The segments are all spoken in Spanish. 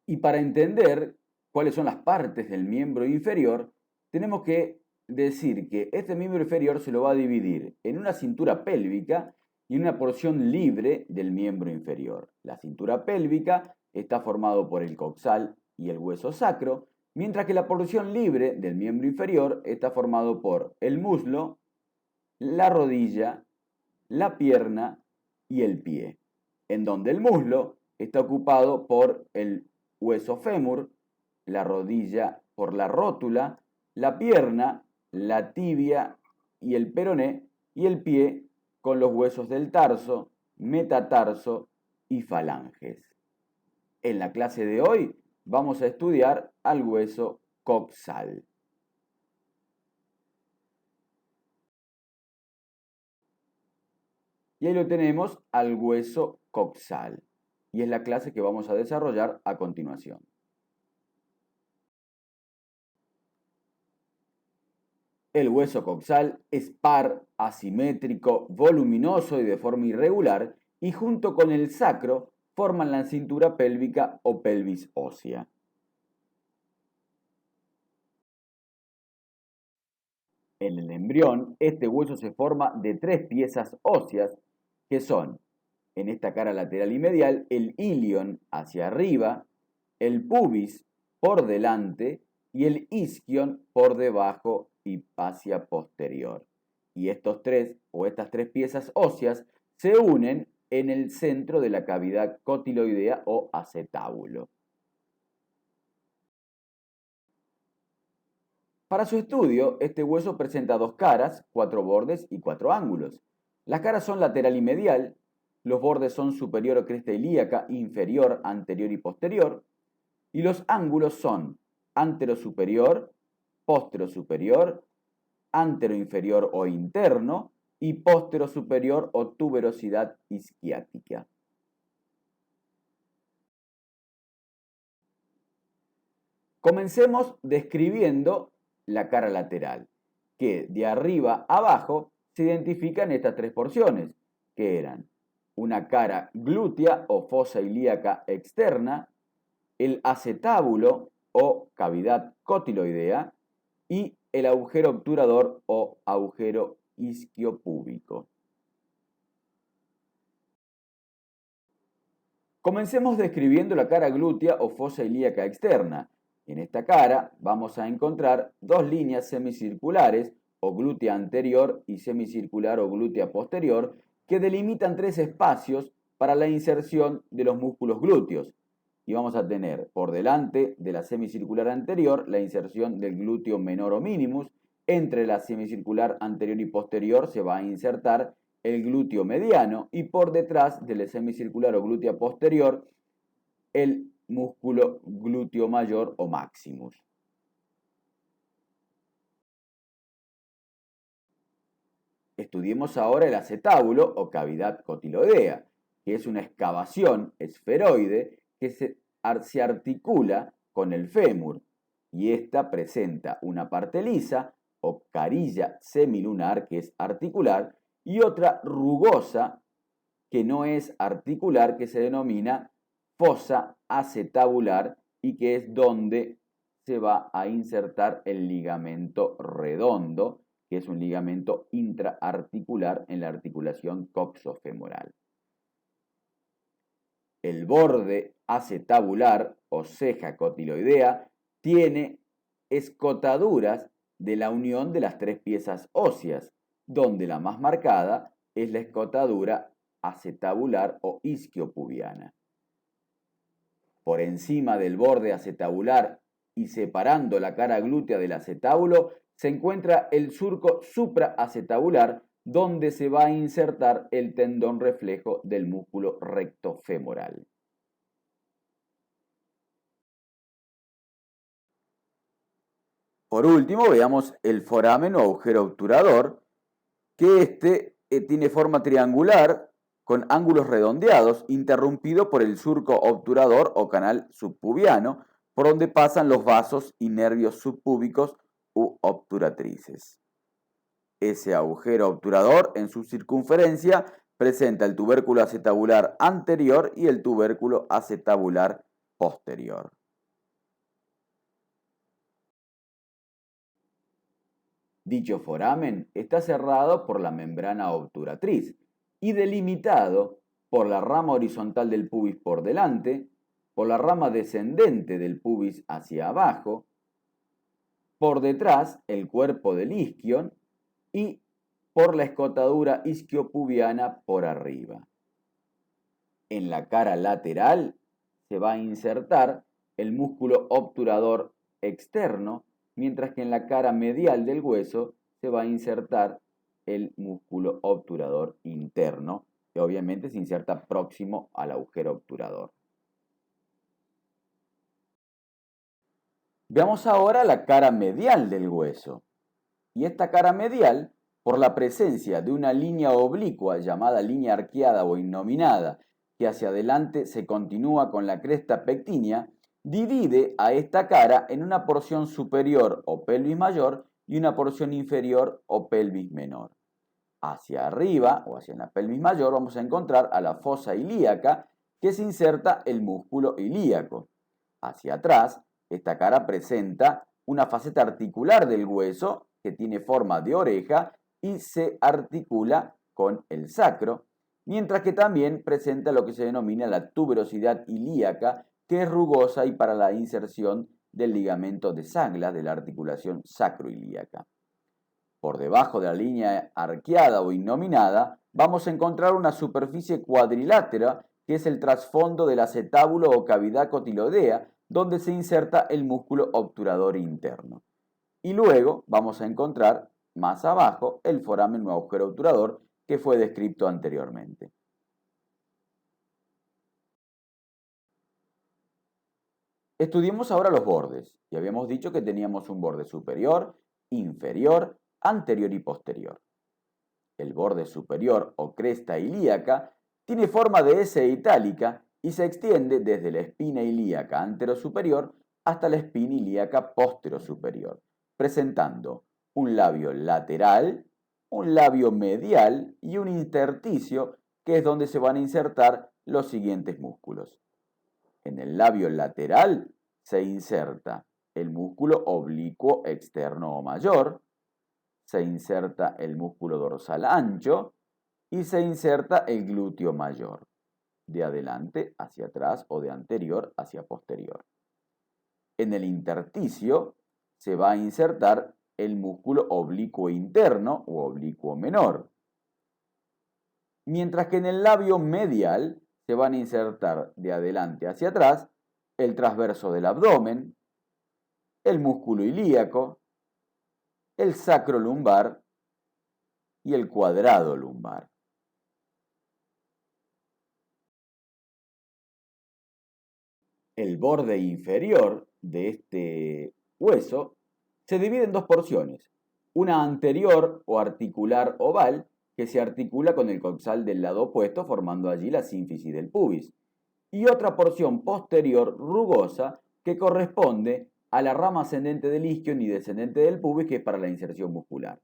Y para entender cuáles son las partes del miembro inferior, tenemos que decir que este miembro inferior se lo va a dividir en una cintura pélvica y una porción libre del miembro inferior. La cintura pélvica está formado por el coxal y el hueso sacro, mientras que la porción libre del miembro inferior está formado por el muslo, la rodilla, la pierna y el pie, en donde el muslo está ocupado por el hueso fémur, la rodilla por la rótula, la pierna, la tibia y el peroné, y el pie con los huesos del tarso, metatarso y falanges. En la clase de hoy vamos a estudiar al hueso coxal. Y ahí lo tenemos al hueso coxal. Y es la clase que vamos a desarrollar a continuación. El hueso coxal es par, asimétrico, voluminoso y de forma irregular, y junto con el sacro forman la cintura pélvica o pelvis ósea. En el embrión, este hueso se forma de 3 piezas óseas que son, en esta cara lateral y medial, el ilion hacia arriba, el pubis por delante y el isquion por debajo y hacia posterior. Y estas tres piezas óseas se unen en el centro de la cavidad cotiloidea o acetábulo. Para su estudio, este hueso presenta 2 caras, 4 bordes y 4 ángulos. Las caras son lateral y medial, los bordes son superior o cresta ilíaca, inferior, anterior y posterior, y los ángulos son antero-superior, póstero-superior, antero-inferior o interno y póstero-superior o tuberosidad isquiática. Comencemos describiendo la cara lateral, que de arriba a abajo se identifican estas 3 porciones, que eran una cara glútea o fosa ilíaca externa, el acetábulo o cavidad cotiloidea y el agujero obturador o agujero isquiopúbico. Comencemos describiendo la cara glútea o fosa ilíaca externa. En esta cara vamos a encontrar 2 líneas semicirculares o glútea anterior y semicircular o glútea posterior que delimitan 3 espacios para la inserción de los músculos glúteos. Y vamos a tener por delante de la semicircular anterior la inserción del glúteo menor o minimus. Entre la semicircular anterior y posterior se va a insertar el glúteo mediano y por detrás del semicircular o glútea posterior el músculo glúteo mayor o maximus. Estudiemos ahora el acetábulo o cavidad cotiloidea, que es una excavación esferoide que se articula con el fémur y esta presenta una parte lisa o carilla semilunar que es articular y otra rugosa que no es articular que se denomina fosa acetabular y que es donde se va a insertar el ligamento redondo, que es un ligamento intraarticular en la articulación coxofemoral. El borde acetabular o ceja cotiloidea tiene escotaduras de la unión de las 3 piezas óseas, donde la más marcada es la escotadura acetabular o isquiopubiana. Por encima del borde acetabular y separando la cara glútea del acetábulo se encuentra el surco supraacetabular donde se va a insertar el tendón reflejo del músculo recto femoral. Por último, veamos el foramen o agujero obturador, que tiene forma triangular con ángulos redondeados, interrumpido por el surco obturador o canal subpubiano, por donde pasan los vasos y nervios subpúbicos u obturatrices. Ese agujero obturador en su circunferencia presenta el tubérculo acetabular anterior y el tubérculo acetabular posterior. Dicho foramen está cerrado por la membrana obturatriz y delimitado por la rama horizontal del pubis por delante, por la rama descendente del pubis hacia abajo, por detrás el cuerpo del isquion y por la escotadura isquiopubiana por arriba. En la cara lateral se va a insertar el músculo obturador externo, mientras que en la cara medial del hueso se va a insertar el músculo obturador interno, que obviamente se inserta próximo al agujero obturador. Veamos ahora la cara medial del hueso. Y esta cara medial, por la presencia de una línea oblicua llamada línea arqueada o innominada, que hacia adelante se continúa con la cresta pectínea, divide a esta cara en una porción superior o pelvis mayor y una porción inferior o pelvis menor. Hacia arriba o hacia la pelvis mayor vamos a encontrar a la fosa ilíaca, que se inserta el músculo ilíaco. Hacia atrás, esta cara presenta una faceta articular del hueso que tiene forma de oreja y se articula con el sacro, mientras que también presenta lo que se denomina la tuberosidad ilíaca, que es rugosa y para la inserción del ligamento de Sagla de la articulación sacroilíaca. Por debajo de la línea arqueada o innominada vamos a encontrar una superficie cuadrilátera, que es el trasfondo del acetábulo o cavidad cotiloidea, donde se inserta el músculo obturador interno. Y luego vamos a encontrar más abajo el foramen o agujero obturador que fue descrito anteriormente. Estudiemos ahora los bordes. Y habíamos dicho que teníamos un borde superior, inferior, anterior y posterior. El borde superior o cresta ilíaca tiene forma de S itálica y se extiende desde la espina ilíaca anterosuperior hasta la espina ilíaca posterosuperior, presentando un labio lateral, un labio medial y un intersticio, que es donde se van a insertar los siguientes músculos. En el labio lateral se inserta el músculo oblicuo externo o mayor, se inserta el músculo dorsal ancho y se inserta el glúteo mayor, de adelante hacia atrás o de anterior hacia posterior. En el intersticio se va a insertar el músculo oblicuo interno o oblicuo menor, mientras que en el labio medial se van a insertar de adelante hacia atrás el transverso del abdomen, el músculo ilíaco, el sacro lumbar y el cuadrado lumbar. El borde inferior de este hueso se divide en dos porciones, una anterior o articular oval, que se articula con el coxal del lado opuesto formando allí la sínfisis del pubis, y otra porción posterior rugosa que corresponde a la rama ascendente del isquion y descendente del pubis, que es para la inserción muscular.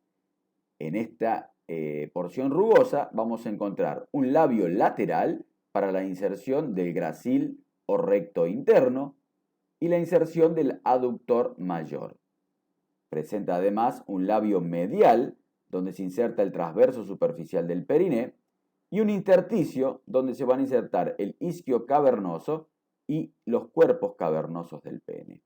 En esta porción rugosa vamos a encontrar un labio lateral para la inserción del gracil o recto interno y la inserción del aductor mayor. Presenta además un labio medial donde se inserta el transverso superficial del periné y un intersticio donde se van a insertar el isquio cavernoso y los cuerpos cavernosos del pene.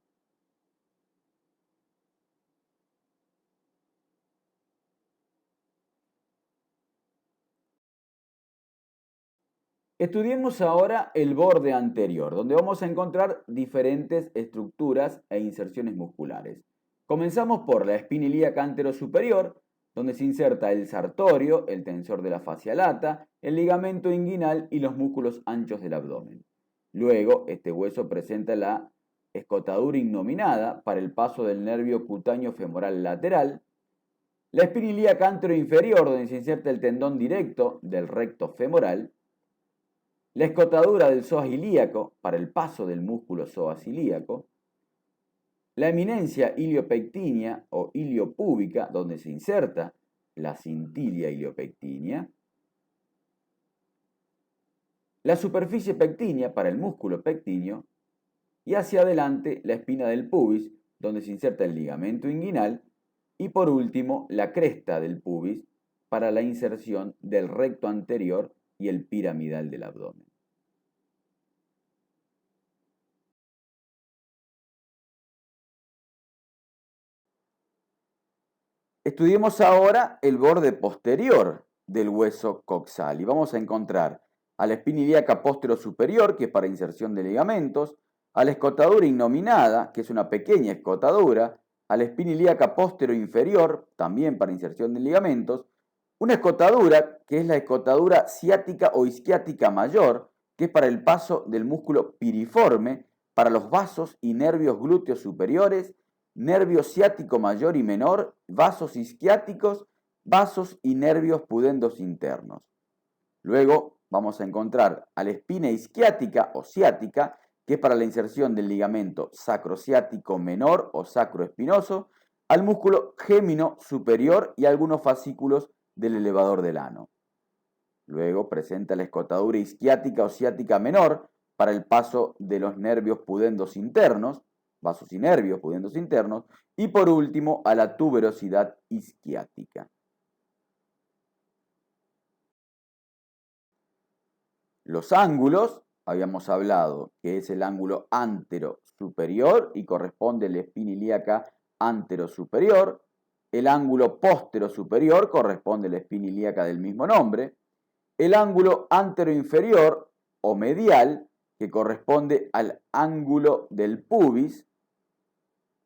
Estudiemos ahora el borde anterior, donde vamos a encontrar diferentes estructuras e inserciones musculares. Comenzamos por la espina ilíaca anterosuperior, donde se inserta el sartorio, el tensor de la fascia lata, el ligamento inguinal y los músculos anchos del abdomen. Luego, este hueso presenta la escotadura innominada para el paso del nervio cutáneo femoral lateral, la espina ilíaca anteroinferior, donde se inserta el tendón directo del recto femoral, la escotadura del psoas ilíaco para el paso del músculo psoas ilíaco, la eminencia iliopectínea o iliopúbica, donde se inserta la cintilia iliopectínea, la superficie pectínea para el músculo pectíneo y hacia adelante la espina del pubis, donde se inserta el ligamento inguinal Y por último, la cresta del pubis para la inserción del recto anterior y el piramidal del abdomen. Estudiemos ahora el borde posterior del hueso coxal y vamos a encontrar a la espina ilíaca superior, que es para inserción de ligamentos, a la escotadura innominada, que es una pequeña escotadura, a la espina ilíaca inferior, también para inserción de ligamentos, una escotadura, que es la escotadura ciática o isquiática mayor, que es para el paso del músculo piriforme, para los vasos y nervios glúteos superiores, nervio ciático mayor y menor, vasos isquiáticos, vasos y nervios pudendos internos. Luego vamos a encontrar a la espina isquiática o ciática, que es para la inserción del ligamento sacrociático menor o sacroespinoso, al músculo gémino superior y algunos fascículos del elevador del ano. Luego presenta la escotadura isquiática o ciática menor para el paso de los nervios pudendos internos, vasos y nervios pudendos internos, y por último a la tuberosidad isquiática. Los ángulos, habíamos hablado que es el ángulo antero superior y corresponde a la espina ilíaca antero superior. El ángulo póstero superior corresponde a la espina ilíaca del mismo nombre. El ángulo antero inferior o medial, que corresponde al ángulo del pubis.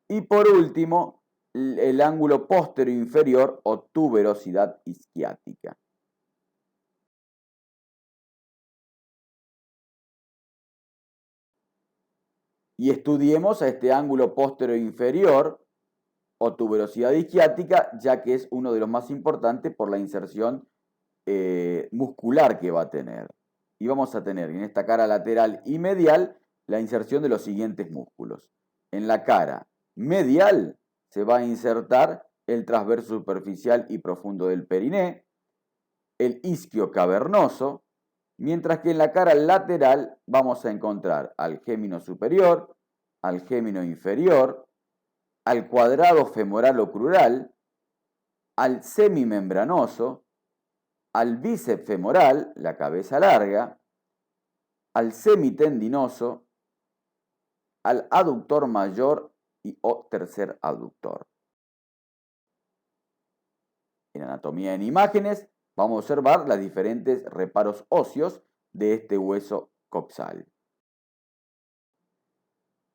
Y por último, el ángulo póstero inferior o tuberosidad isquiática. Y estudiemos a este ángulo póstero inferior o tuberosidad isquiática, ya que es uno de los más importantes por la inserción muscular que va a tener. Y vamos a tener en esta cara lateral y medial la inserción de los siguientes músculos. En la cara medial se va a insertar el transverso superficial y profundo del periné, el isquio cavernoso, mientras que en la cara lateral vamos a encontrar al gémino superior, al gémino inferior, al cuadrado femoral o crural, al semimembranoso, al bíceps femoral, la cabeza larga, al semitendinoso, al aductor mayor y o tercer aductor. En anatomía en imágenes vamos a observar los diferentes reparos óseos de este hueso coxal.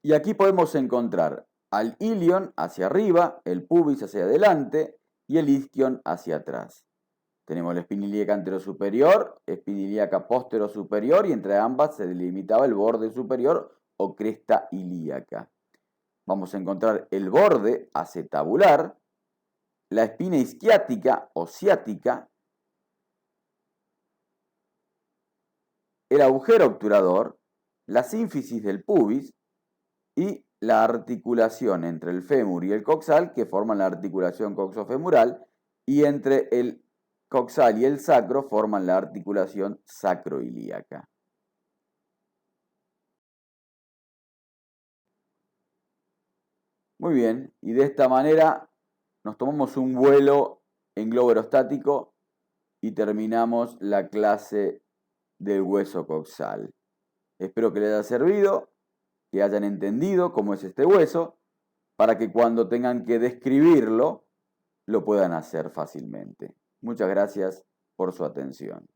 Y aquí podemos encontrar al ilion hacia arriba, el pubis hacia adelante y el isquion hacia atrás. Tenemos la espina ilíaca anterosuperior, espina ilíaca posterosuperior y entre ambas se delimitaba el borde superior o cresta ilíaca. Vamos a encontrar el borde acetabular, la espina isquiática o ciática, el agujero obturador, la sínfisis del pubis y la articulación entre el fémur y el coxal, que forman la articulación coxofemural, y entre el coxal y el sacro forman la articulación sacroilíaca. Muy bien, y de esta manera nos tomamos un vuelo en globo aerostático y terminamos la clase del hueso coxal. Espero que les haya servido, que hayan entendido cómo es este hueso, para que cuando tengan que describirlo, lo puedan hacer fácilmente. Muchas gracias por su atención.